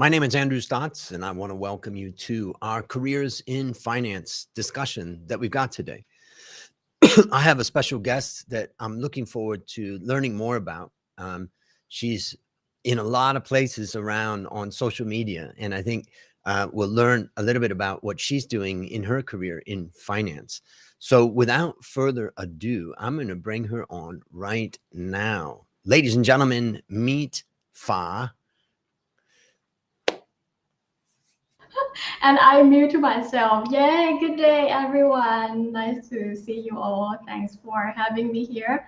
My name is Andrew Stotz, and I want to welcome you to our Careers in Finance discussion that we've got today. I have a special guest that I'm looking forward to learning more about. She's in a lot of places around on social media, and I think we'll learn a little bit about what she's doing in her career in finance. So without further ado, I'm going to bring her on right now. Ladies and gentlemen, meet Fa. And I mute myself. Yeah, good day, everyone. Nice to see you all. Thanks for having me here.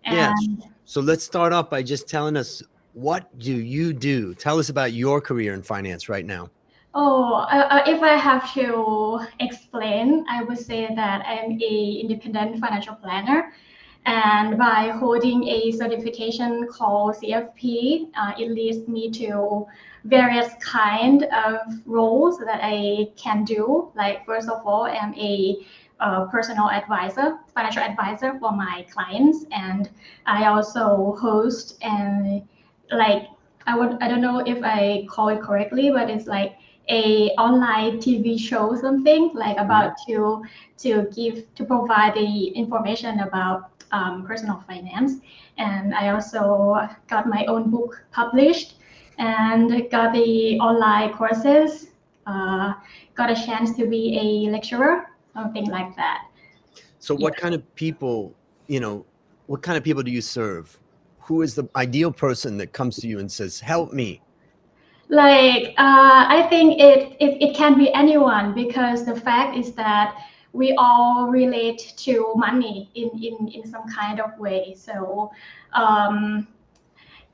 Yes. And So let's start off by just telling us, what do you do? Tell us about your career in finance right now. if I have to explain, I would say that I'm a independent financial planner. And by holding a certification called CFP, it leads me to various kind of roles that I can do. Like first of all, I'm a personal advisor, financial advisor for my clients, and I also host and like I don't know if I call it correctly, but it's like a online TV show, something like about to provide the information about personal finance. And I also got my own book published and got the online courses, got a chance to be a lecturer, something like that. So Yeah. what kind of people, what kind of people do you serve? Who is the ideal person that comes to you and says, help me? I think it can be anyone, because the fact is that we all relate to money in some kind of way. So um,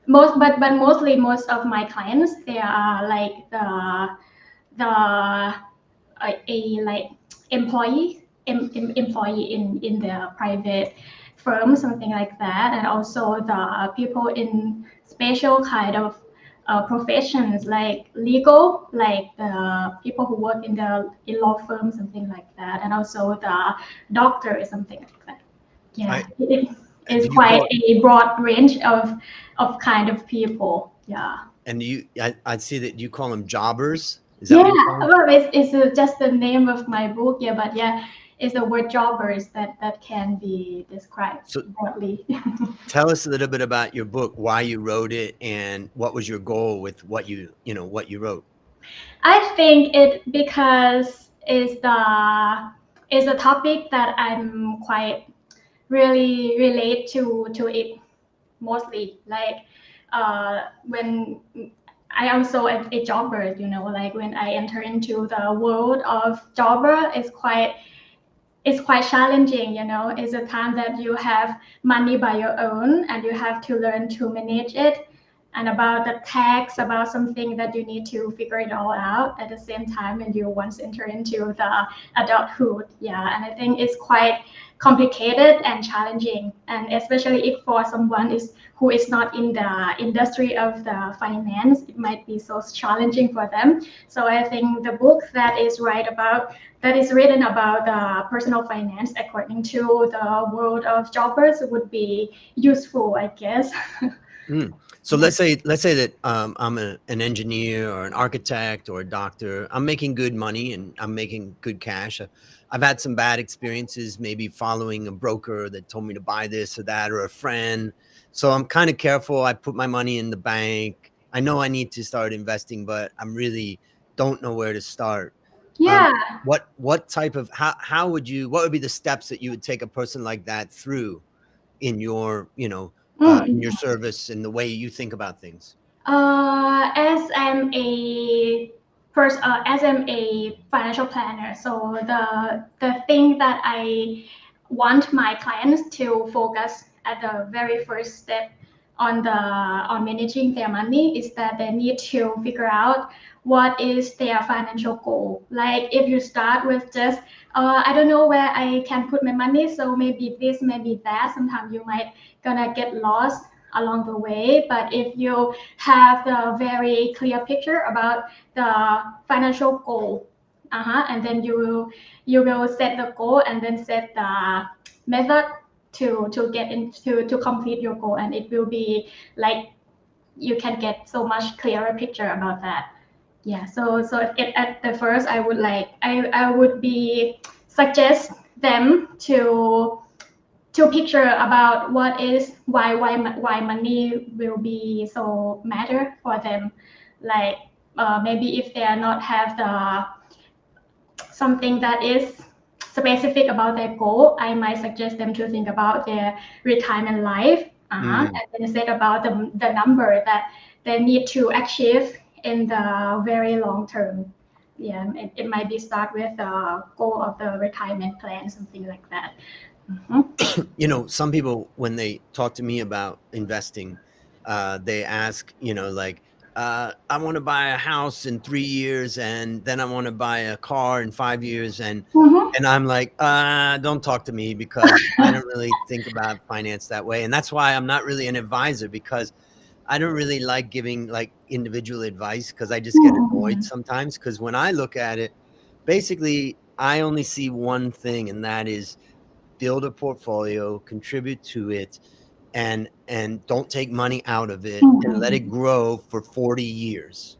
mostly most of my clients, they are like the a like employee in the private firm, something like that, and also the people in special kind of professions like legal, like the people who work in law firms, something like that, and also the doctor, something like that. Yeah, I it is do you quite call a broad range of kind of people. Yeah. and I see that you call them jobbers. Is that what Yeah, you call them? well, it's just the name of my book, yeah, but yeah, it's the word jobbers that can be described So broadly. tell us a little bit about your book, why you wrote it, and what was your goal with what you wrote. I think it because it's a topic that I'm quite really relate to it mostly. When I also a jobber, like when I enter into the world of jobber, it's quite challenging. It's a time that you have money by your own and you have to learn to manage it, and about the tax, about something that you need to figure it all out at the same time when you once enter into the adulthood. Yeah, and I think it's quite complicated and challenging, and especially if for someone is who is not in the industry of the finance, it might be so challenging for them. So I think the book that is written about personal finance according to the world of jobbers would be useful, I guess. Mm. So Yeah. let's say that I'm an engineer or an architect or a doctor. I'm making good money and I'm making good cash. I've had some bad experiences, maybe following a broker that told me to buy this or that, or a friend. So I'm kind of careful. I put my money in the bank. I know I need to start investing, but I'm really don't know where to start. Um, Yeah. what type of how would you, what would be the steps that you would take a person like that through in your, in Mm. your service and the way you think about things? As I'm a financial planner, so the thing that I want my clients to focus at the very first step on managing their money is that they need to figure out what is their financial goal. Like if you start with just I don't know where I can put my money, so maybe this, maybe that. Sometimes you might gonna get lost along the way. But if you have the very clear picture about the financial goal, and then you will set the goal and then set the method to get into to complete your goal, and it will be like you can get so much clearer picture about that. Yeah, so at the first I would like I would be suggest them to picture about what is why money will be so matter for them, like maybe if they are not have the something that is specific about their goal, I might suggest them to think about their retirement life, and then say about the number that they need to achieve in the very long term. Yeah, it might be start with the goal of the retirement plan, something like that. You know, some people, when they talk to me about investing, they ask, you know, like, I want to buy a house in 3 years, and then I want to buy a car in 5 years. Mm-hmm. And I'm like, don't talk to me, because I don't really think about finance that way. And that's why I'm not really an advisor, because I don't really like giving like individual advice, because I just get annoyed sometimes. Because when I look at it, basically, I only see one thing, and that is build a portfolio, contribute to it, and don't take money out of it, and let it grow for 40 years.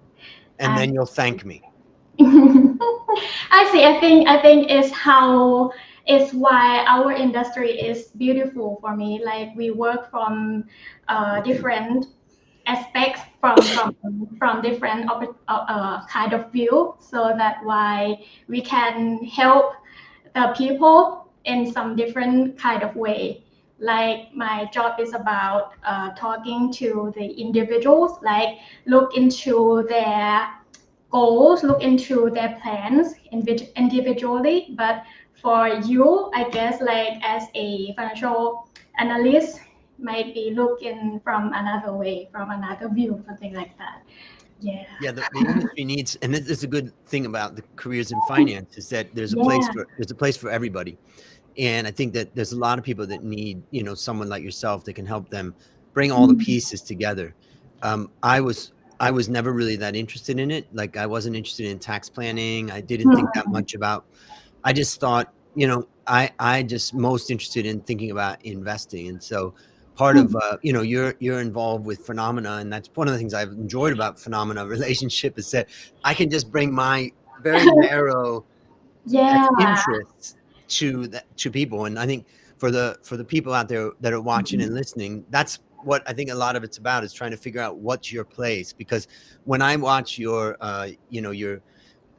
And I then you'll thank me. I see. I think is how is why our industry is beautiful for me. Like we work from different aspects from different kind of view, so that why we can help the people in some different kind of way. Like my job is about talking to the individuals, like look into their goals, look into their plans individually. But for you, I guess, like as a financial analyst, might be looking from another way, from another view, something like that. Yeah. Yeah, the industry needs, and this is a good thing about the careers in finance, is that there's Yeah. a place for everybody. And I think that there's a lot of people that need, you know, someone like yourself that can help them bring all the Mm. pieces together. Um, I was I was never really that interested in it. Like, I wasn't interested in tax planning. I didn't think that Mm. much about. I just thought, you know, I just most interested in thinking about investing. And so part of, Mm. you know, you're involved with Phenomena, and that's one of the things I've enjoyed about Phenomena relationship, is that I can just bring my very narrow Yeah. interests to people. And I think for the people out there that are watching and listening, that's what I think a lot of it's about, is trying to figure out what's your place. Because when I watch your, you know, your,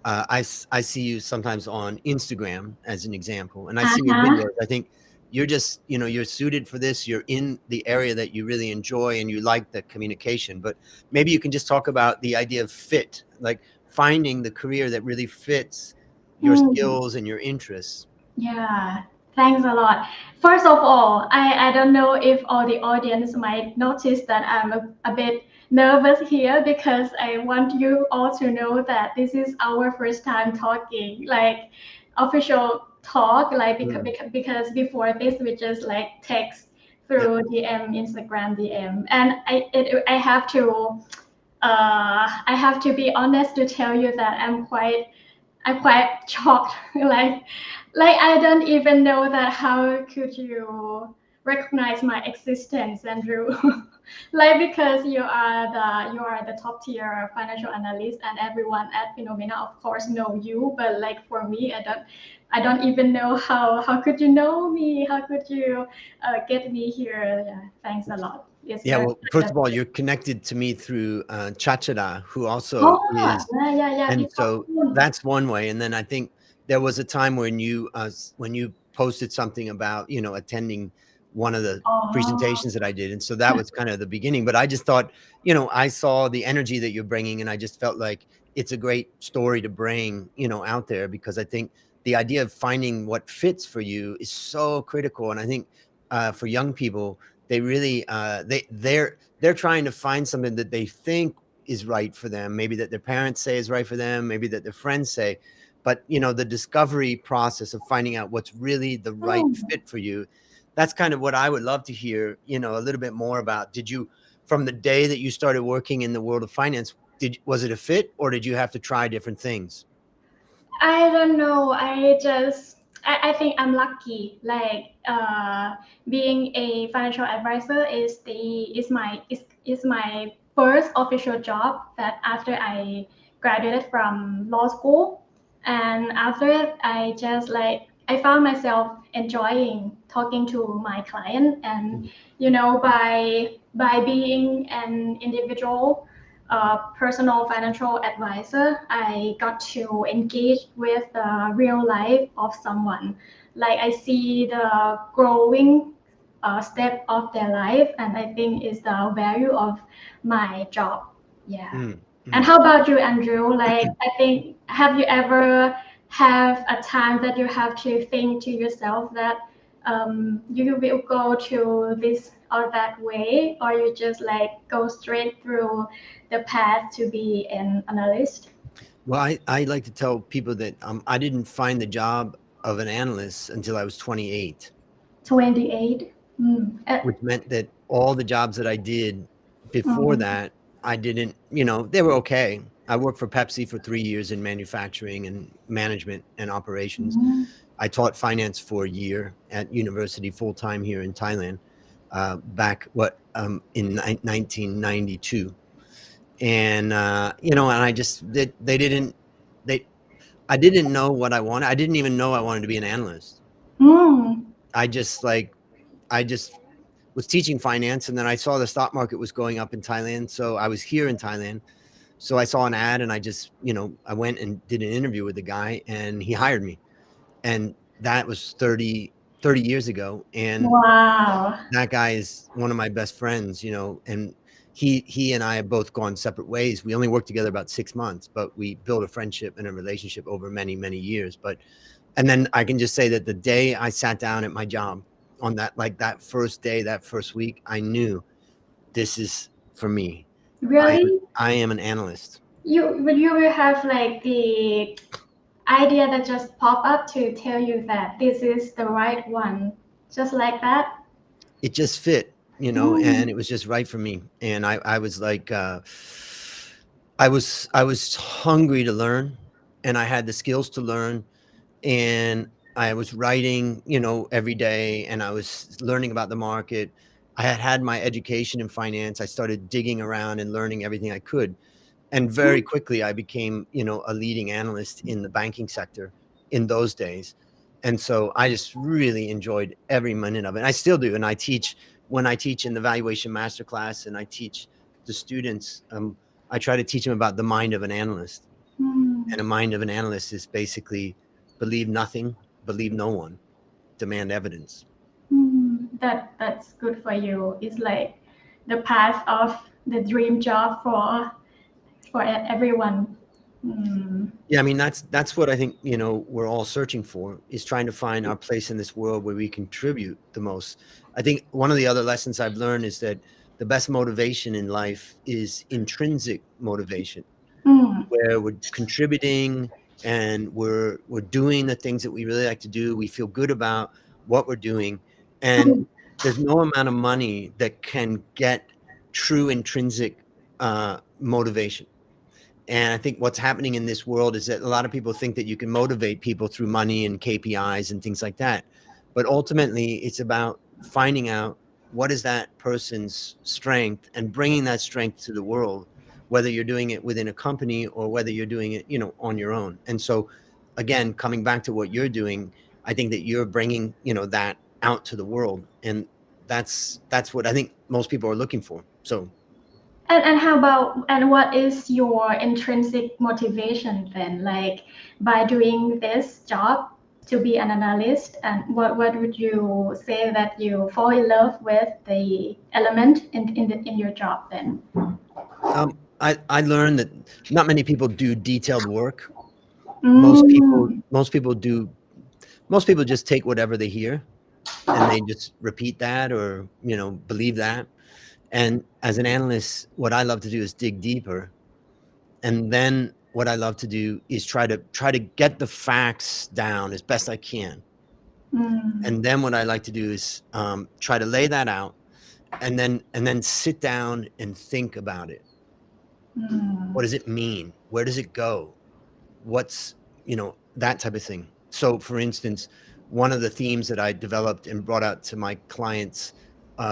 I see you sometimes on Instagram as an example, and I see your Uh-huh. videos. I think you're just, you know, you're suited for this. You're in the area that you really enjoy, and you like the communication. But maybe you can just talk about the idea of fit, like finding the career that really fits your Mm. skills and your interests. Yeah, thanks a lot. First of all, I don't know if all the audience might notice that I'm a bit nervous here, because I want you all to know that this is our first time talking, like official talk, like Mm. because before this we just like text Yep. through DM, Instagram DM, and I have to be honest to tell you that I'm quite shocked. Like I don't even know that how could you recognize my existence, Andrew? Like because you are the top tier financial analyst, and everyone at Phenomena of course know you. But like for me, I don't even know how could you know me? How could you get me here? Yeah, thanks a lot. It's Yeah, very well, first of all, pleasure. you're connected to me through Chachada, who also Oh, is, yeah, and people. so that's one way. And then I think there was a time when you posted something about, you know, attending one of the Oh. presentations that I did, and so that was kind of the beginning. But I just thought, you know, I saw the energy that you're bringing, and I just felt like it's a great story to bring, you know, out there, because I think the idea of finding what fits for you is so critical. And I think for young people, they really they're trying to find something that they think is right for them, maybe that their parents say is right for them, maybe that their friends say. But you know, the discovery process of finding out what's really the right Mm. fit for you, that's kind of what I would love to hear, you know, a little bit more about. Did you, from the day that you started working in the world of finance, was it a fit, or did you have to try different things? I don't know. I think I'm lucky. Like being a financial advisor is my first official job that after I graduated from law school, and after it, I found myself enjoying talking to my client, and by being an individual personal financial advisor, I got to engage with the real life of someone. Like I see the growing step of their life, and I think is the value of my job. Yeah. And how about you, Andrew? Like, I think, have you ever have a time that you have to think to yourself that you will go to this or that way, or you just like go straight through the path to be an analyst? Well, I like to tell people that I didn't find the job of an analyst until I was 28, 28. which meant that all the jobs that I did before Mm. that, I didn't, they were okay. I worked for Pepsi for 3 years in manufacturing and management and operations. Mm. I taught finance for a year at university full-time here in Thailand, back in 1992. And and I just I didn't know what I wanted. I didn't even know I wanted to be an analyst. Mm. I just was teaching finance, and then I saw the stock market was going up in Thailand, so I was here in Thailand. So I saw an ad, and I just I went and did an interview with the guy, and he hired me. And that was 30 years ago, and Wow. that guy is one of my best friends, and he and I have both gone separate ways. We only worked together about 6 months, but we built a friendship and a relationship over many, many years. And then I can just say that the day I sat down at my job on that first day, that first week, I knew this is for me. Really? I am an analyst. You will have like the idea that just pop up to tell you that this is the right one, just like that. It just fit, Mm. and it was just right for me. And I was like, I was hungry to learn, and I had the skills to learn, and I was writing, every day, and I was learning about the market. I had my education in finance. I started digging around and learning everything I could. And very quickly I became, a leading analyst in the banking sector in those days. And so I just really enjoyed every minute of it. I still do. And when I teach in the valuation masterclass, and I teach the students, I try to teach them about the mind of an analyst. And a mind of an analyst is basically believe nothing, believe no one, demand evidence. That's good for you. It's like the path of the dream job for everyone. Yeah, I mean, that's what I think, we're all searching for, is trying to find our place in this world where we contribute the most. I think one of the other lessons I've learned is that the best motivation in life is intrinsic motivation, where we're contributing and we're doing the things that we really like to do. We feel good about what we're doing, and there's no amount of money that can get true intrinsic motivation. And I think what's happening in this world is that a lot of people think that you can motivate people through money and KPIs and things like that. But ultimately, it's about finding out what is that person's strength and bringing that strength to the world, whether you're doing it within a company or whether you're doing it, on your own. And so, again, coming back to what you're doing, I think that you're bringing, that out to the world. And that's what I think most people are looking for. So And what is your intrinsic motivation then? Like by doing this job to be an analyst, and what would you say that you fall in love with the element in your job then? I learned that not many people do detailed work. Mm. Most people just take whatever they hear, and they just repeat that, or believe that. And as an analyst, what I love to do is dig deeper, and then what I love to do is try to get the facts down as best I can. And then what I like to do is try to lay that out, and then sit down and think about it. What does it mean? Where does it go? What's, that type of thing. So for instance, one of the themes that I developed and brought out to my clients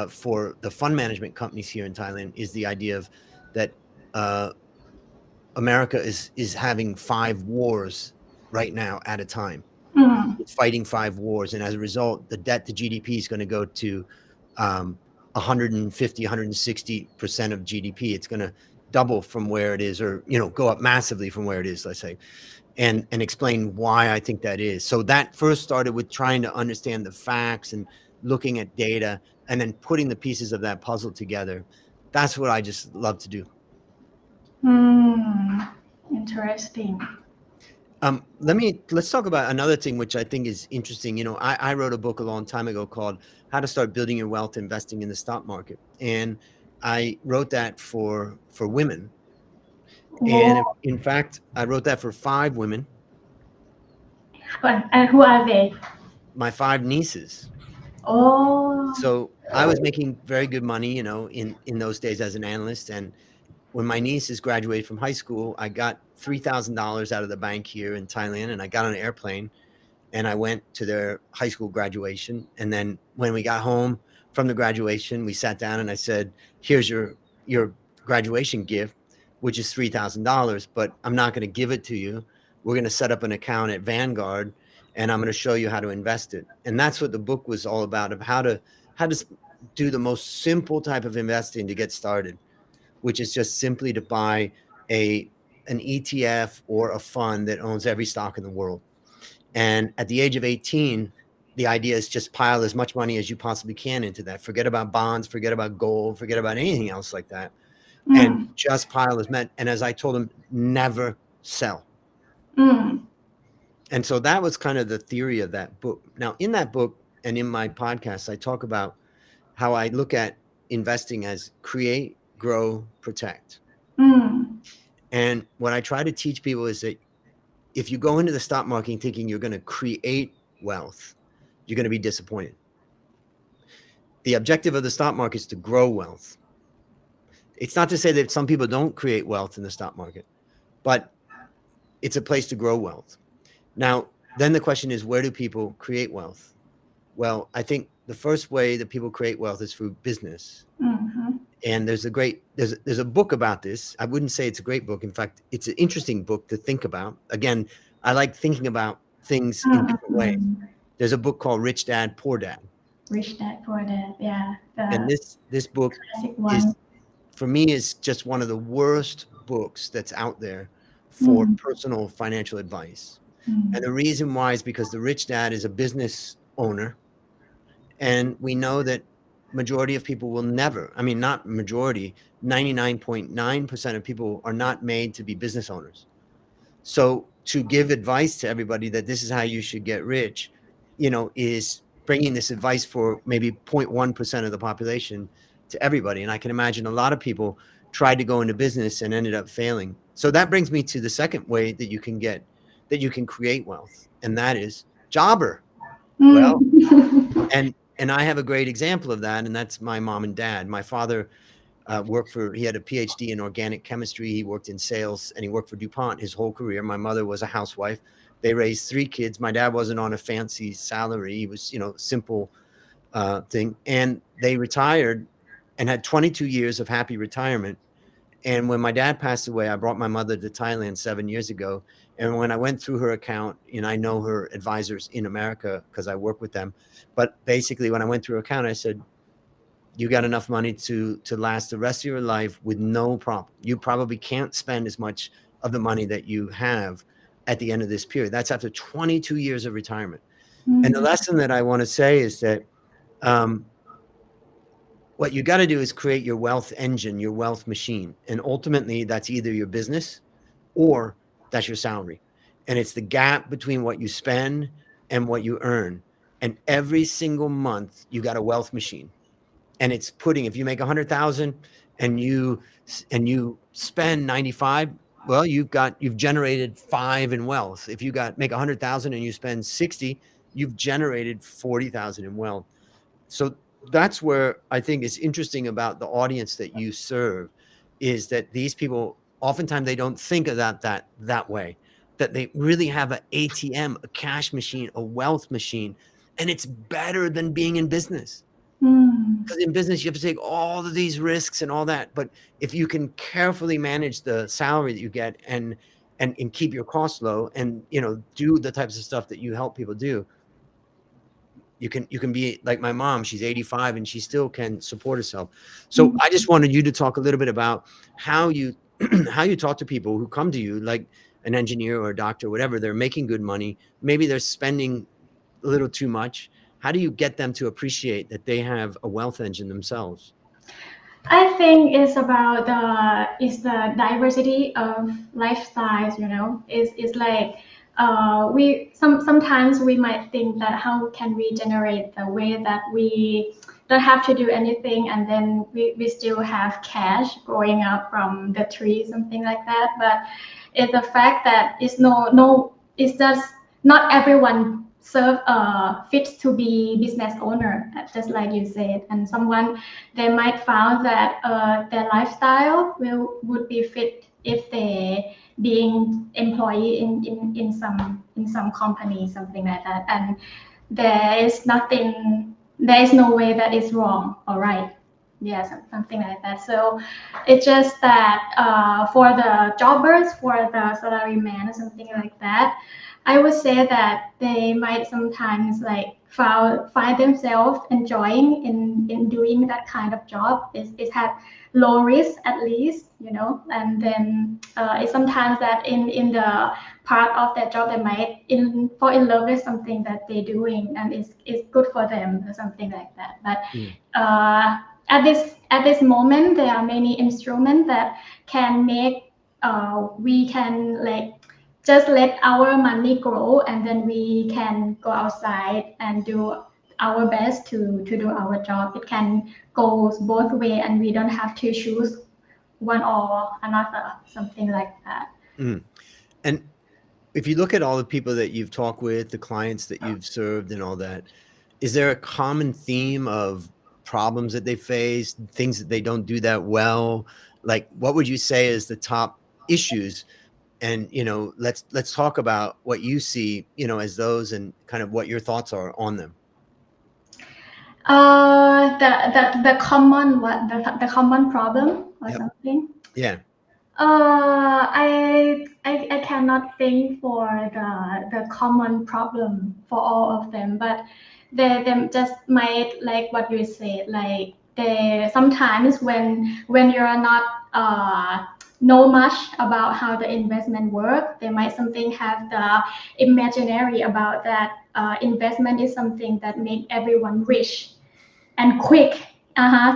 for the fund management companies here in Thailand is the idea of that America is having 5 wars right now at a time. Mm. It's fighting 5 wars, and as a result, the debt to GDP is going to go to 150, 160% of GDP. It's going to double from where it is, or go up massively from where it is, let's say, and explain why I think that is. So that first started with trying to understand the facts and looking at data, and then putting the pieces of that puzzle together. That's what I just love to do. Interesting. Let's talk about another thing which I think is interesting. I wrote a book a long time ago called How to Start Building Your Wealth Investing in the Stock Market. And I wrote that for women. And Whoa. in fact, I wrote that for 5 women, And who are they? my 5 nieces. Oh. So I was making very good money, in those days as an analyst. And when my nieces graduated from high school, I got $3,000 out of the bank here in Thailand, and I got on an airplane and I went to their high school graduation. And then when we got home from the graduation, we sat down and I said, here's your graduation gift, which is $3,000, but I'm not going to give it to you. We're going to set up an account at Vanguard, and I'm going to show you how to invest it. And that's what the book was all about, of how to do the most simple type of investing to get started, which is just simply to buy an ETF or a fund that owns every stock in the world. And at the age of 18, the idea is just pile as much money as you possibly can into that. Forget about bonds, forget about gold, forget about anything else like that. And just pile as much. And as I told them, never sell. And so that was kind of the theory of that book. Now, in that book and in my podcast, I talk about how I look at investing as create, grow, protect. And what I try to teach people is that if you go into the stock market thinking you're going to create wealth, you're going to be disappointed. The objective of the stock market is to grow wealth. It's not to say that some people don't create wealth in the stock market, but it's a place to grow wealth. Now, then the question is, where do people create wealth? Well, I think the first way that people create wealth is through business. And there's a book about this. I wouldn't say it's a great book. In fact, it's an interesting book to think about. Again, I like thinking about things in different ways. There's a book called Rich Dad, Poor Dad. Rich Dad, Poor Dad, yeah. And this book is, for me, is just one of the worst books that's out there for personal financial advice. And the reason why is because the rich dad is a business owner. And we know that majority of people will never, I mean, not majority, 99.9% of people are not made to be business owners. So to give advice to everybody that this is how you should get rich, is bringing this advice for maybe 0.1% of the population to everybody. And I can imagine a lot of people tried to go into business and ended up failing. So that brings me to the second way that you can create wealth, and that is jobber. Well, and I have a great example of that, and that's my mom and dad. My father he had a PhD in organic chemistry. He worked in sales, and he worked for DuPont his whole career. My mother was a housewife. They raised 3 kids. My dad wasn't on a fancy salary. He was, simple thing. And they retired and had 22 years of happy retirement. And when my dad passed away, I brought my mother to Thailand 7 years ago. And when I went through her account, and I know her advisors in America because I work with them, but basically when I went through her account, I said, you got enough money to last the rest of your life with no problem. You probably can't spend as much of the money that you have at the end of this period. That's after 22 years of retirement. And the lesson that I want to say is that what you got to do is create your wealth engine, your wealth machine. And ultimately, that's either your business or that's your salary. And it's the gap between what you spend and what you earn. And every single month, you got a wealth machine. And it's if you make 100,000 and you spend 95, well, you've generated 5 in wealth. If you make 100,000 and you spend 60, you've generated 40,000 in wealth. So that's where I think is interesting about the audience that you serve, is that these people, oftentimes they don't think of that way, that they really have an ATM, a cash machine, a wealth machine, and it's better than being in business. Because in business, you have to take all of these risks and all that. But if you can carefully manage the salary that you get and keep your costs low and, do the types of stuff that you help people do, you can be like my mom. She's 85 and she still can support herself. So I just wanted you to talk a little bit about how you how you talk to people who come to you, like an engineer or a doctor, whatever. They're making good money. Maybe they're spending a little too much. How do you get them to appreciate that they have a wealth engine themselves? I think it's the diversity of lifestyles. It's like sometimes we might think that how can we generate the way that we don't have to do anything, and then we still have cash growing up from the tree, something like that. But it's the fact that it's just not everyone fits to be business owner, just like you said, and someone they might found that their lifestyle would be fit if they being employee in some company, something like that, and there is no way that is wrong or right. Yeah, something like that. So it's just that for the jobbers, for the salaryman or something like that, I would say that they might sometimes like find themselves enjoying in doing that kind of job. It has low risk at least, and then it's sometimes that in the part of their job they might fall in love with something that they're doing, and it's good for them or something like that. But at this moment there are many instruments that can make we can like just let our money grow, and then we can go outside and do our best to do our job. It can go both way, and we don't have to choose one or another, something like that. And if you look at all the people that you've talked with, the clients that you've served and all that, is there a common theme of problems that they face, things that they don't do that well? Like, what would you say is the top issues? And, let's talk about what you see, as those and kind of what your thoughts are on them. The common the common problem or Yep. something. Yeah. I cannot think for the common problem for all of them, but they just might like what you said, like they sometimes when you're not know much about how the investment work, they might something have the imaginary about that investment is something that make everyone rich and quick.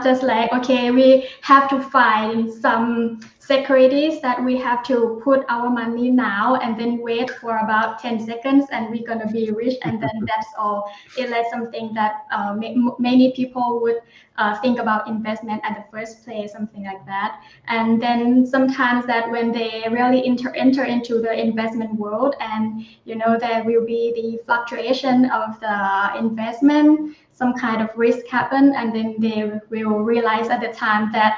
Just like, okay, we have to find some securities that we have to put our money now and then wait for about 10 seconds and we're going to be rich, and then that's all. It's like something that many people would think about investment at the first place, something like that. And then sometimes that when they really enter into the investment world, and there will be the fluctuation of the investment, some kind of risk happen, and then they will realize at the time that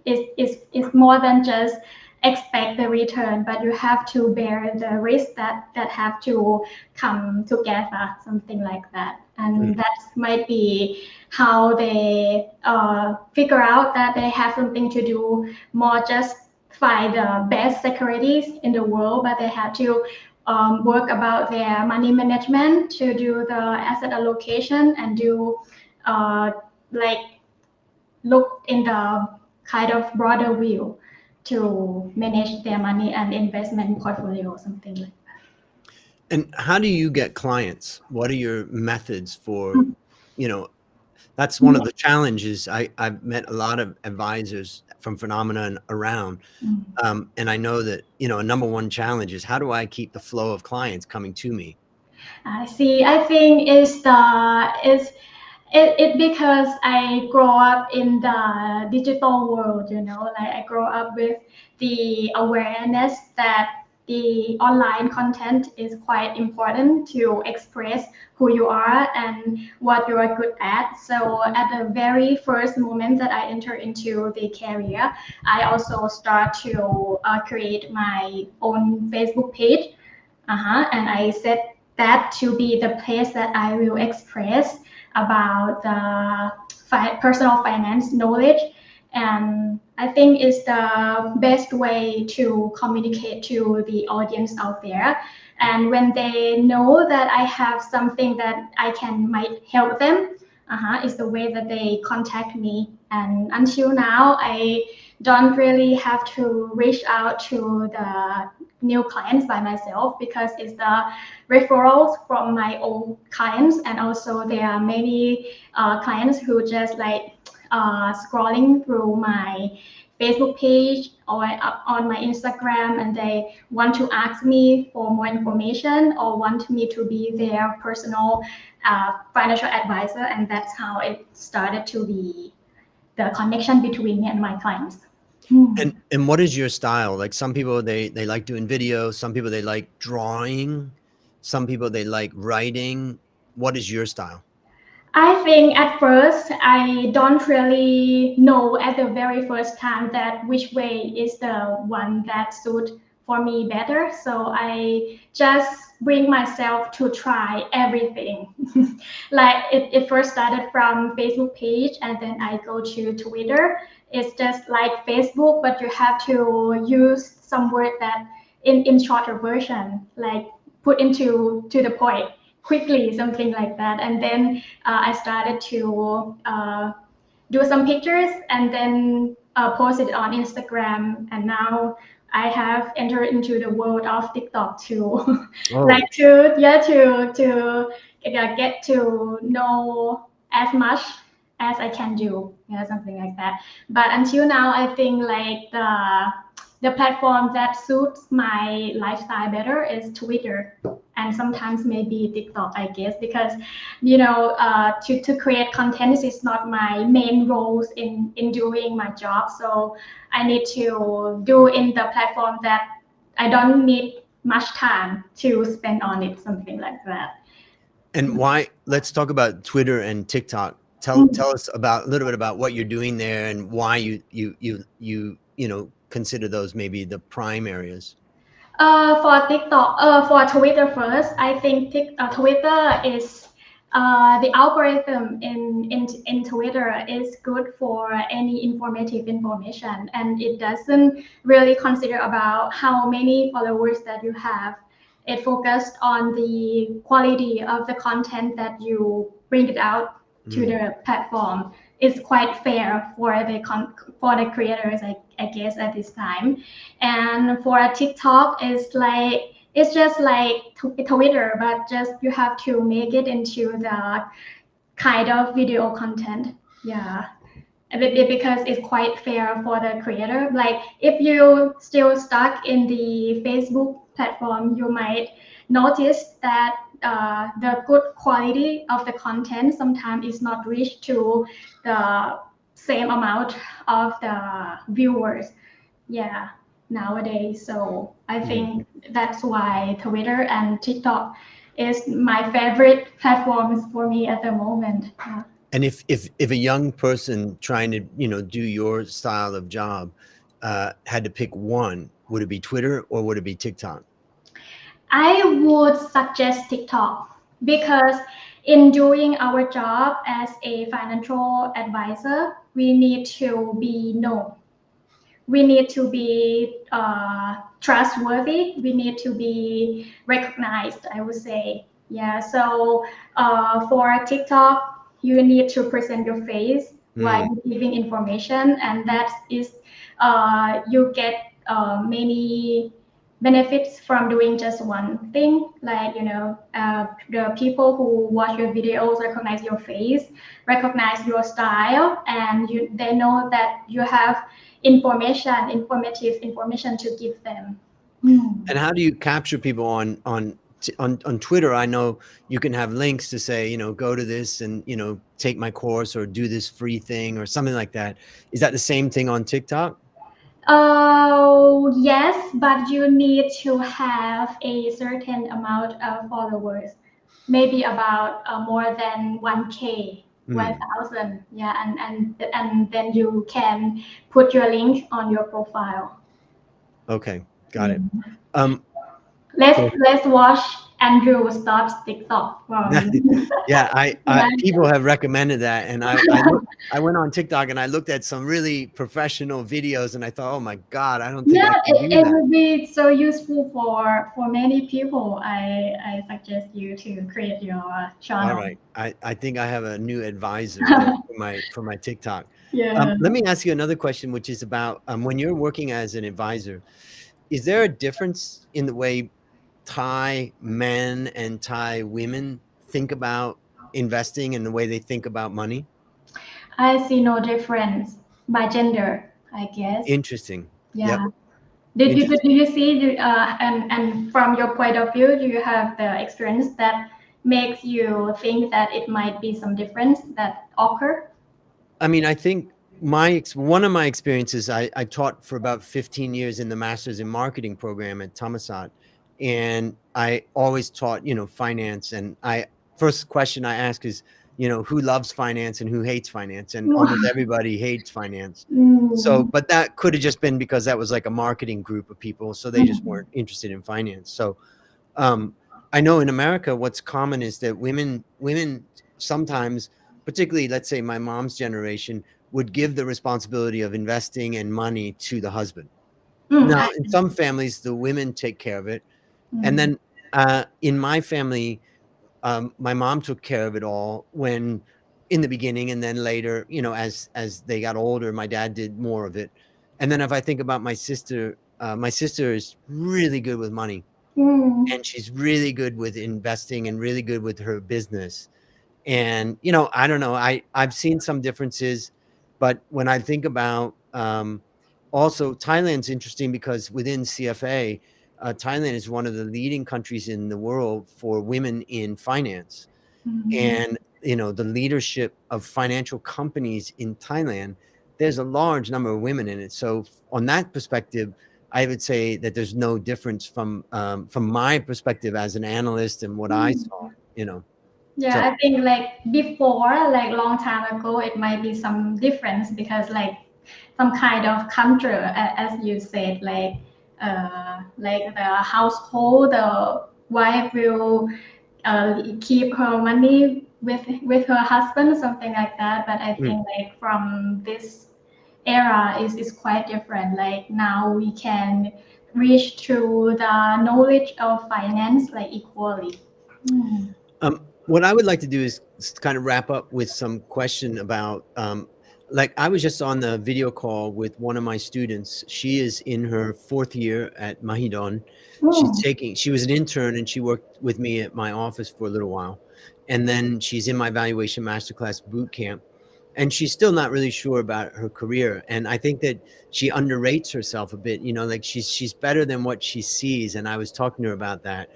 it's more than just expect the return, but you have to bear the risk that have to come together, something like that. And that might be how they figure out that they have something to do more just find the best securities in the world, but they have to work about their money management, to do the asset allocation, and do like look in the kind of broader view to manage their money and investment portfolio, something like that. And how do you get clients? What are your methods for, that's one of the challenges. I've met a lot of advisors from Phenomena and around. And I know that, a number one challenge is how do I keep the flow of clients coming to me? I see. I think it because I grow up in the digital world, like I grow up with the awareness that the online content is quite important to express who you are and what you are good at. So at the very first moment that I enter into the career, I also start to create my own Facebook page. And I set that to be the place that I will express about the personal finance knowledge. And I think it's the best way to communicate to the audience out there. And when they know that I have something that might help them, is the way that they contact me. And until now, I don't really have to reach out to the new clients by myself, because it's the referrals from my old clients. And also there are many clients who just like scrolling through my Facebook page or on my Instagram, and they want to ask me for more information or want me to be their personal financial advisor. And that's how it started to be the connection between me and my clients. And what is your style? Like some people, they like doing video. Some people, they like drawing. Some people, they like writing. What is your style? I think at first I don't really know at the very first time that which way is the one that suits for me better. So I just bring myself to try everything. Like it first started from Facebook page, and then I go to Twitter. It's just like Facebook, but you have to use some word that in shorter version, like put to the point quickly, something like that. And then I started to do some pictures and then post it on Instagram. And now I have entered into the world of TikTok too. Oh. Like to get to know as much as I can do, something like that. But until now, I think like the platform that suits my lifestyle better is Twitter, and sometimes maybe TikTok, I guess, because to create content, this is not my main roles in doing my job. So I need to do in the platform that I don't need much time to spend on it, something like that. And why? Let's talk about Twitter and TikTok. Tell us a little bit about what you're doing there and why you consider those maybe the prime areas. For TikTok, for Twitter first, I think Twitter is the algorithm in Twitter is good for any informative information, and it doesn't really consider about how many followers that you have. It focused on the quality of the content that you bring it out to the platform. Is quite fair for the creators, I guess, at this time. And for a TikTok, it's just like Twitter, but just you have to make it into the kind of video content. Yeah. Because it's quite fair for the creator. Like if you still stuck in the Facebook platform, you might notice that the good quality of the content sometimes is not reached to the same amount of the viewers. Yeah, nowadays. So I think that's why Twitter and TikTok is my favorite platforms for me at the moment. Yeah. And if a young person trying to do your style of job had to pick one, would it be Twitter or would it be TikTok? I would suggest TikTok, because in doing our job as a financial advisor, we need to be known. We need to be trustworthy. We need to be recognized, I would say. Yeah. So for TikTok, you need to present your face while giving information, and that is you get many benefits from doing just one thing. Like the people who watch your videos recognize your face, recognize your style, and they know that you have informative information to give them. And how do you capture people on Twitter? I know you can have links to say, go to this and, take my course or do this free thing or something like that. Is that the same thing on TikTok? Oh, yes, but you need to have a certain amount of followers, maybe about more than 1K, 1,000. Yeah, and then you can put your link on your profile. Okay, got it. Let's watch Andrew Stotz TikTok from Yeah, United. people have recommended that, and I went on TikTok and I looked at some really professional videos, and I thought, oh my God, I don't think Yeah, I can do it that. will be so useful for many people. I suggest you to create your All channel. right, I think I have a new advisor there for my TikTok. Yeah. Let me ask you another question, which is about when you're working as an advisor, is there a difference in the way Thai men and Thai women think about investing and the way they think about money? I see no difference by gender, I guess. Interesting. Yep. Yeah. Did Interesting. you see and from your point of view, do you have the experience that makes you think that it might be some difference that occur? I mean, I think one of my experiences, I taught for about 15 years in the Masters in Marketing program at Thammasat, and I always taught, finance. And first question I ask is, who loves finance and who hates finance? And almost everybody hates finance. So, Mm, but that could have just been because that was like a marketing group of people, so they just mm, weren't interested in finance. So, um, I know in America, what's common is that women sometimes, particularly, let's say my mom's generation, would give the responsibility of investing and money to the husband. Now, I, in some families, the women take care of it, and mm, then in my family, my mom took care of it all when in the beginning, and then later, as they got older, my dad did more of it. And then if I think about my sister is really good with money, mm, and she's really good with investing and really good with her business. And I don't know, I've seen some differences, but when I think about also Thailand's interesting because within CFA, Thailand is one of the leading countries in the world for women in finance. mm. And the leadership of financial companies in Thailand, there's a large number of women in it. So on that perspective, I would say that there's no difference from my perspective as an analyst and what I saw. Yeah, So I think like before, like long time ago, it might be some difference because like some kind of culture, as you said, like the household, the wife will keep her money with her husband, something like that. But I mm, think like from this era is quite different. Like now we can reach to the knowledge of finance like equally. Mm. what I would like to do is kind of wrap up with some question about like I was just on the video call with one of my students. She is in her 4th year at Mahidol. Mm. She was an intern and she worked with me at my office for a little while. And then she's in my valuation masterclass boot camp. And she's still not really sure about her career. And I think that she underrates herself a bit, like she's better than what she sees. And I was talking to her about that.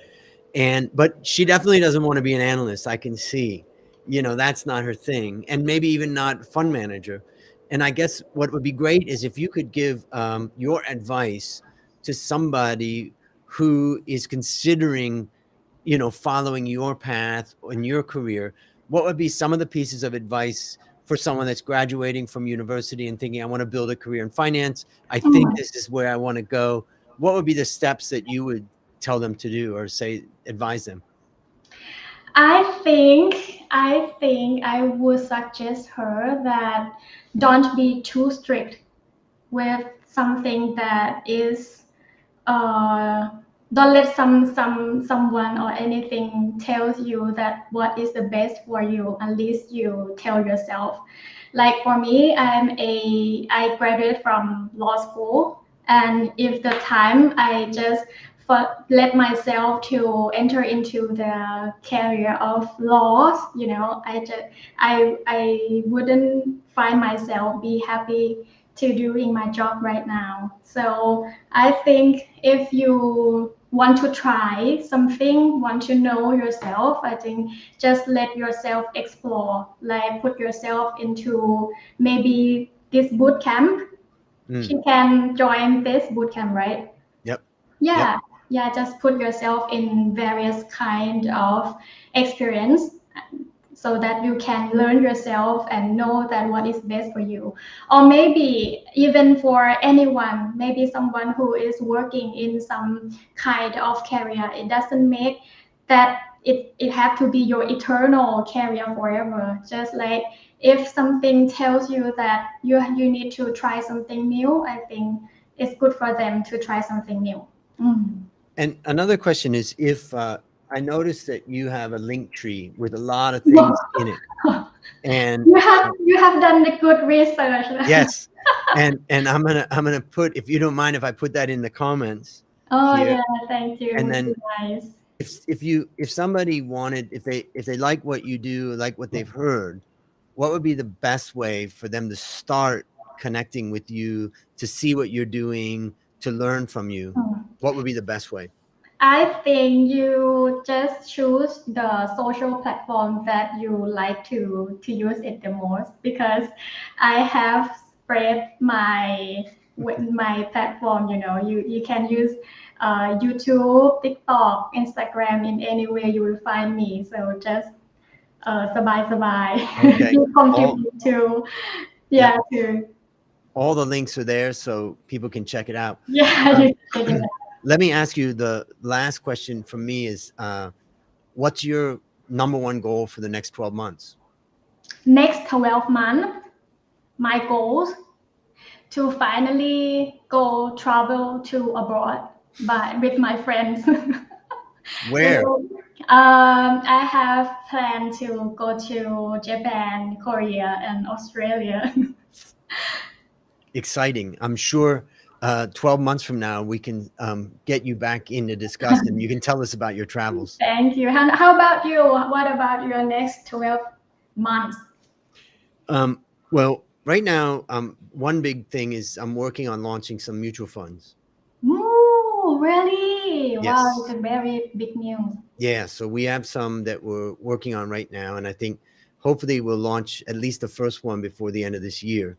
But she definitely doesn't want to be an analyst. I can see, that's not her thing, and maybe even not fund manager. And I guess what would be great is if you could give your advice to somebody who is considering, following your path in your career. What would be some of the pieces of advice for someone that's graduating from university and thinking, I want to build a career in finance. I think Mm. this is where I want to go. What would be the steps that you would tell them to do or advise them? I think I would suggest her that don't be too strict with something that is uh, don't let someone or anything tells you that what is the best for you unless you tell yourself. Like for me, I graduated from law school, and if the time I just let myself to enter into the career of laws, I wouldn't find myself be happy to doing my job right now. So I think if you want to try something, want to know yourself, I think just let yourself explore, like put yourself into maybe this boot camp. Mm, She can join this boot camp, right? yep. Yep. Yeah, yeah, just put yourself in various kind of experience so that you can learn yourself and know that what is best for you. Or maybe even for anyone, maybe someone who is working in some kind of career, it doesn't make that it have to be your eternal career forever. Just like if something tells you that you need to try something new, I think it's good for them to try something new. And another question is, if I noticed that you have a link tree with a lot of things in it, and You have done the good research. yes, and I'm gonna put, if you don't mind, if I put that in the comments Oh here, yeah, thank you. and Would then be nice. if somebody wanted, if they like what you do, like what they've heard, what would be the best way for them to start connecting with you, to see what you're doing, to learn from you? What would be the best way? I think you just choose the social platform that you like to use it the most, because I have spread my platform. You can use YouTube, TikTok, Instagram, in anywhere you will find me. So just sabay. Okay. You contribute to Yeah, to all the links are there so people can check it out. yeah. You can check it out. Let me ask you, the last question from me is, what's your number one goal for the next 12 months? Next 12 months, my goals to finally go travel to abroad with my friends. Where? I have planned to go to Japan, Korea, and Australia. Exciting. I'm sure 12 months from now, we can get you back in to discuss, and you can tell us about your travels. Thank you. And how about you? What about your next 12 months? Well, right now, one big thing is I'm working on launching some mutual funds. Ooh, really? Yes. Wow, it's a very big news. Yeah, so we have some that we're working on right now, and I think hopefully we'll launch at least the first one before the end of this year,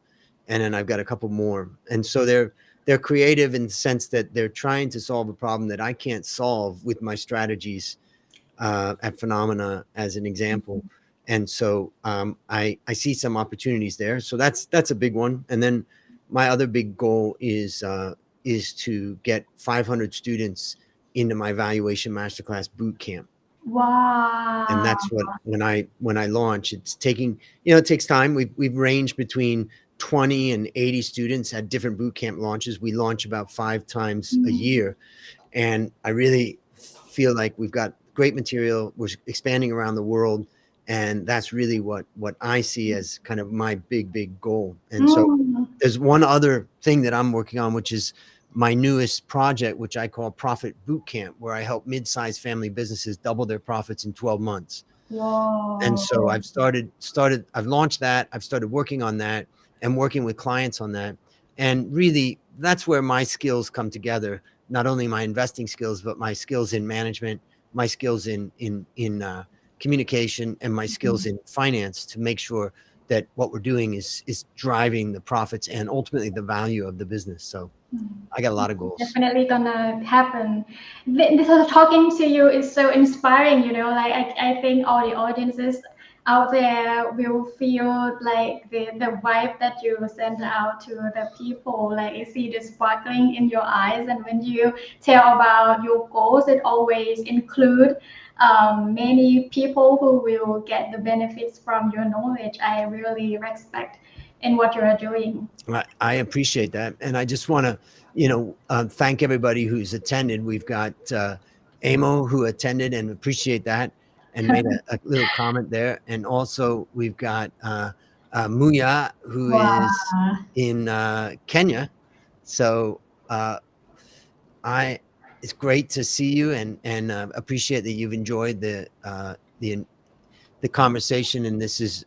and then I've got a couple more. And so they're creative in the sense that they're trying to solve a problem that I can't solve with my strategies at Phenomena, as an example. And so I see some opportunities there. So that's a big one. And then my other big goal is to get 500 students into my valuation masterclass boot camp. Wow. And that's what, when I launch, it's taking, it takes time. We've ranged between 20 and 80 students at different boot camp launches. We launch about 5 times a year. And I really feel like we've got great material. We're expanding around the world. And that's really what I see as kind of my big goal. And so there's one other thing that I'm working on, which is my newest project, which I call Profit Bootcamp, where I help mid-sized family businesses double their profits in 12 months. Wow. And so I've launched that. I've started working on that and working with clients on that. And really, that's where my skills come together. Not only my investing skills, but my skills in management, my skills in communication, and my skills in finance, to make sure that what we're doing is driving the profits and ultimately the value of the business. So I got a lot of goals. Definitely gonna happen. This talking to you is so inspiring. Like I think all the audiences out there will feel like the vibe that you send out to the people. Like I see the sparkling in your eyes, and when you tell about your goals, it always include many people who will get the benefits from your knowledge. I really respect in what you are doing. I appreciate that. And I just want to, thank everybody who's attended. We've got Amo, who attended, and appreciate that, and made a little comment there. And also we've got Muya, who is in Kenya. So it's great to see you, and appreciate that you've enjoyed the conversation. And this is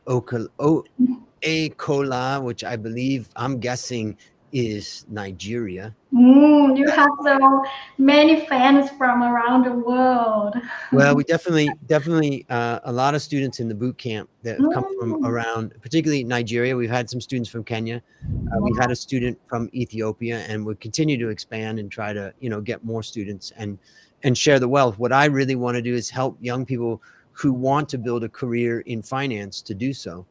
Akola, which I believe, I'm guessing, is Nigeria. You have so many fans from around the world. Well, we definitely a lot of students in the boot camp that have come from around, particularly Nigeria. We've had some students from Kenya. We've had a student from Ethiopia, and we continue to expand and try to, get more students and share the wealth. What I really want to do is help young people who want to build a career in finance to do so.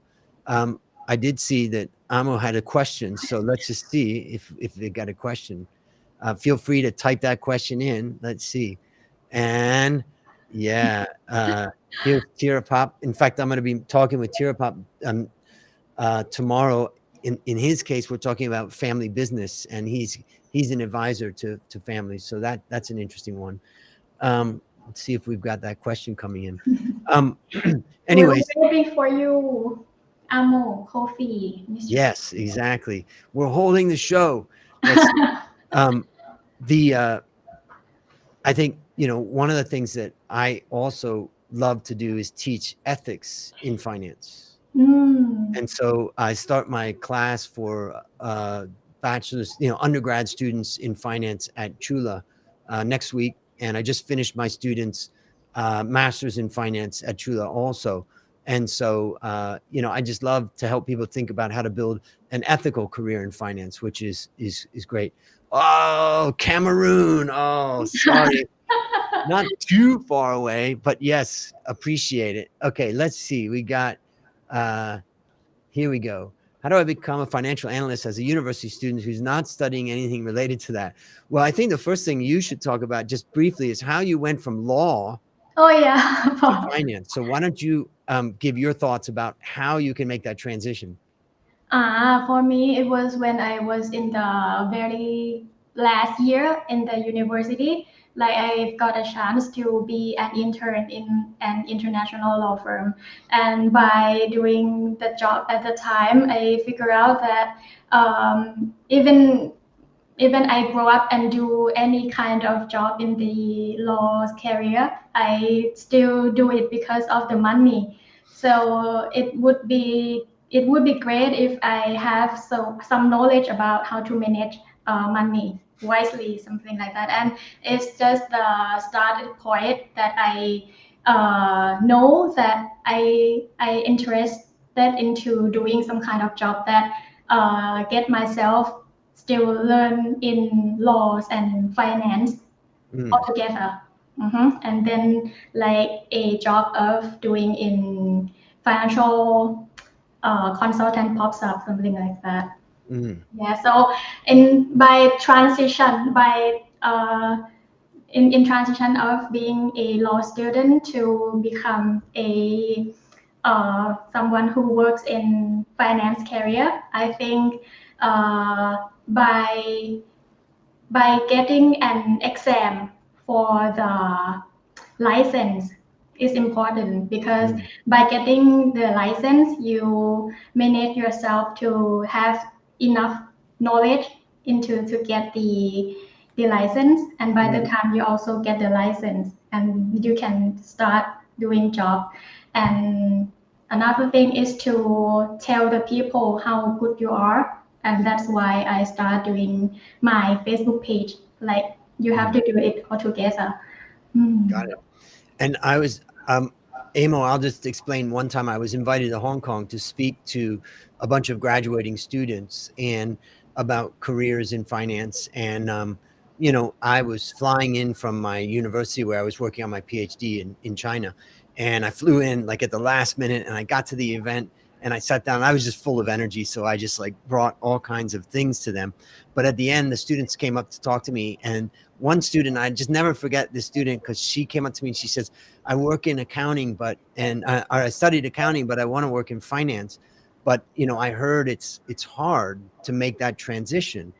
I did see that Amo had a question, so let's just see if they got a question. Feel free to type that question in. Let's see. And Yeah. Here's Tirapop. In fact, I'm going to be talking with Tirapop tomorrow. In his case, we're talking about family business, and he's an advisor to families. So that's an interesting one. Let's see if we've got that question coming in. We're Anyways, waiting for you, Amo, Kofi, Mr. yes, exactly. We're holding the show. Let's see. I think, one of the things that I also love to do is teach ethics in finance. And so I start my class for bachelor's, undergrad students in finance at Chula next week. And I just finished my students' master's in finance at Chula also. And so, I just love to help people think about how to build an ethical career in finance, which is great. Oh, Cameroon. Oh, sorry. Not too far away, but yes, appreciate it. Okay, let's see. We got, here we go. How do I become a financial analyst as a university student who's not studying anything related to that? Well, I think the first thing you should talk about just briefly is how you went from law Oh yeah. to finance. So why don't you give your thoughts about how you can make that transition? For me, it was when I was in the very last year in the university. Like I got a chance to be an intern in an international law firm, and by doing the job at the time, I figured out that even I grow up and do any kind of job in the law career, I still do it because of the money. So it would be great if I have some knowledge about how to manage money wisely, something like that. And it's just the starting point that I know that I interested into doing some kind of job that get myself still learn in laws and finance altogether. And then like a job of doing in financial consultant pops up, something like that. Yeah. So in by transition, by in transition of being a law student to become a someone who works in finance career, I think by getting an exam for the license is important because by getting the license, you manage yourself to have enough knowledge into to get the license, and by the time you also get the license and you can start doing job. And another thing is to tell the people how good you are, and that's why I start doing my Facebook page. Like you have to do it all together. Got it. And I was, Amo, I'll just explain. One time I was invited to Hong Kong to speak to a bunch of graduating students and about careers in finance. And, I was flying in from my university where I was working on my PhD in China. And I flew in like at the last minute, and I got to the event and I sat down. I was just full of energy. So I just like brought all kinds of things to them. But at the end, the students came up to talk to me, and one student, I just never forget this student, because she came up to me and she says, I work in accounting, I studied accounting, but I want to work in finance. But, I heard it's hard to make that transition.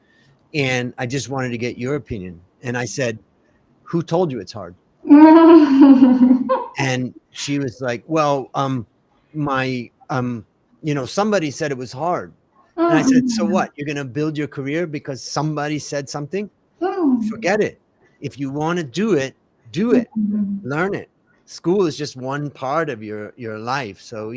And I just wanted to get your opinion. And I said, who told you it's hard? And she was like, well, somebody said it was hard. And I said, so what? You're going to build your career because somebody said something? Forget it. If you want to do it, learn it. School is just one part of your life. So,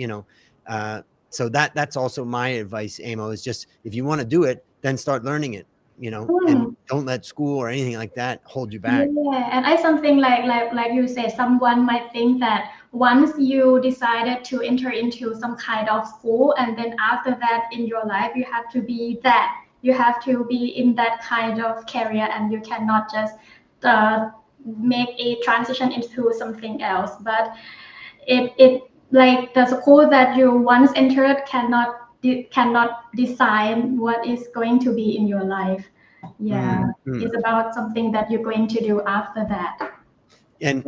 so that's also my advice, Amo, is just, if you want to do it, then start learning it, and don't let school or anything like that hold you back. Yeah, and I something like you said, someone might think that once you decided to enter into some kind of school, and then after that in your life you have to be that. You have to be in that kind of career, and you cannot just make a transition into something else. But it like the school that you once entered cannot decide what is going to be in your life. Yeah, it's about something that you're going to do after that. And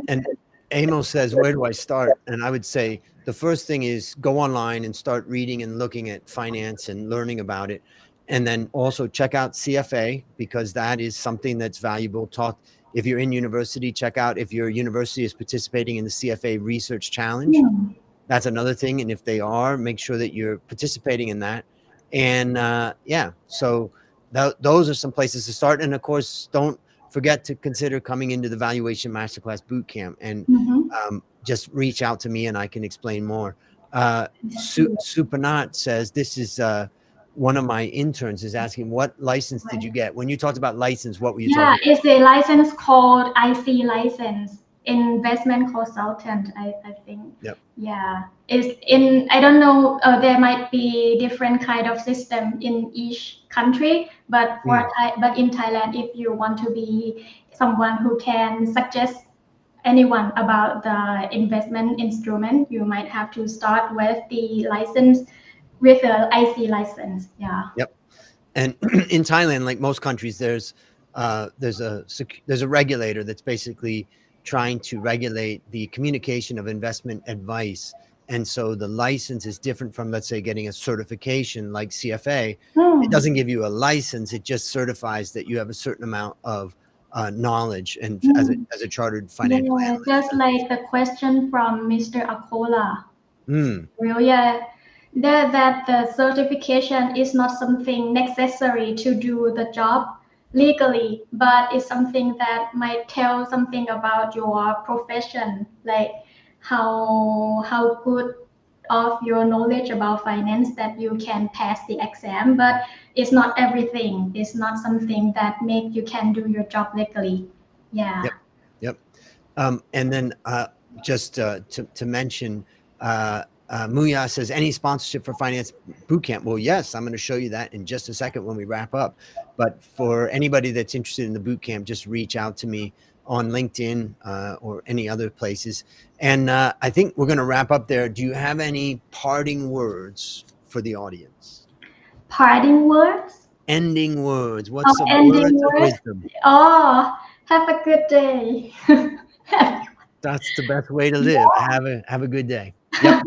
Amos says, where do I start? And I would say the first thing is go online and start reading and looking at finance and learning about it. And then also check out CFA, because that is something that's valuable. Talk, if you're in university, check out if your university is participating in the CFA Research Challenge. Hmm. That's another thing. And if they are, make sure that you're participating in that. And yeah, so those are some places to start. And of course, don't forget to consider coming into the Valuation Masterclass Bootcamp, and Mhm. just reach out to me and I can explain more. Thank you. Supernat says, this is one of my interns is asking, what license did you get? When you talked about license, what were you Yeah, talking about? it's a license called IC license, investment consultant, I think. Yep. Yeah, it's in, I don't know, there might be different kind of system in each country, but Mm. but in Thailand, if you want to be someone who can suggest anyone about the investment instrument, you might have to start with the license, with the IC license. Yeah. Yep. And in Thailand, like most countries, there's a regulator that's basically trying to regulate the communication of investment advice. And so the license is different from, let's say, getting a certification like CFA. It Hmm. doesn't give you a license. It just certifies that you have a certain amount of knowledge and Hmm. as a chartered financial Yeah, analyst. just like the question from Mr. Akola. Mm, Well, yeah, that the certification is not something necessary to do the job legally, but it's something that might tell something about your profession, like how good of your knowledge about finance that you can pass the exam. But it's not everything. It's not something that make you can do your job legally. Yeah. yep. Yep. And then just to mention, Muya says, any sponsorship for finance bootcamp? Well, yes, I'm going to show you that in just a second when we wrap up. But for anybody that's interested in the bootcamp, just reach out to me on LinkedIn or any other places. And I think we're going to wrap up there. Do you have any parting words for the audience? Parting words. Ending words. Oh, What's some ending words of words. wisdom? Oh, have a good day. That's the best way to live. Have a good day. Yep.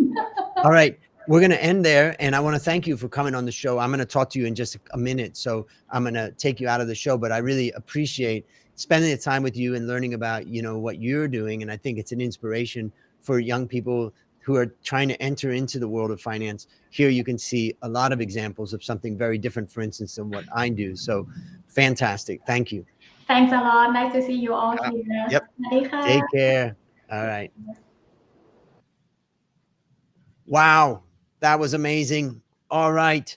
All right. We're going to end there. And I want to thank you for coming on the show. I'm going to talk to you in just a minute. So I'm going to take you out of the show, but I really appreciate spending the time with you and learning about, what you're doing. And I think it's an inspiration for young people who are trying to enter into the world of finance. Here you can see a lot of examples of something very different, for instance, than what I do. So fantastic. Thank you. Thanks a lot. Nice to see you all Uh, here. yep. สวัสดีค่ะ Take care. All right. Wow, that was amazing. All right.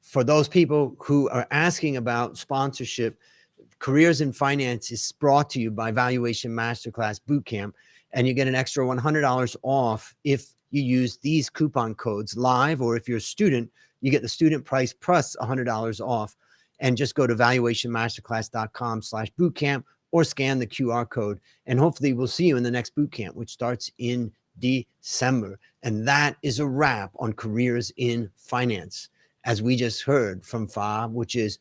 For those people who are asking about sponsorship, Careers in Finance is brought to you by Valuation Masterclass Bootcamp, and you get an extra $100 off if you use these coupon codes live, or if you're a student, you get the student price plus $100 off. And just go to valuationmasterclass.com/bootcamp or scan the QR code. And hopefully we'll see you in the next bootcamp, which starts in December. And that is a wrap on Careers in Finance, as we just heard from Fa, which is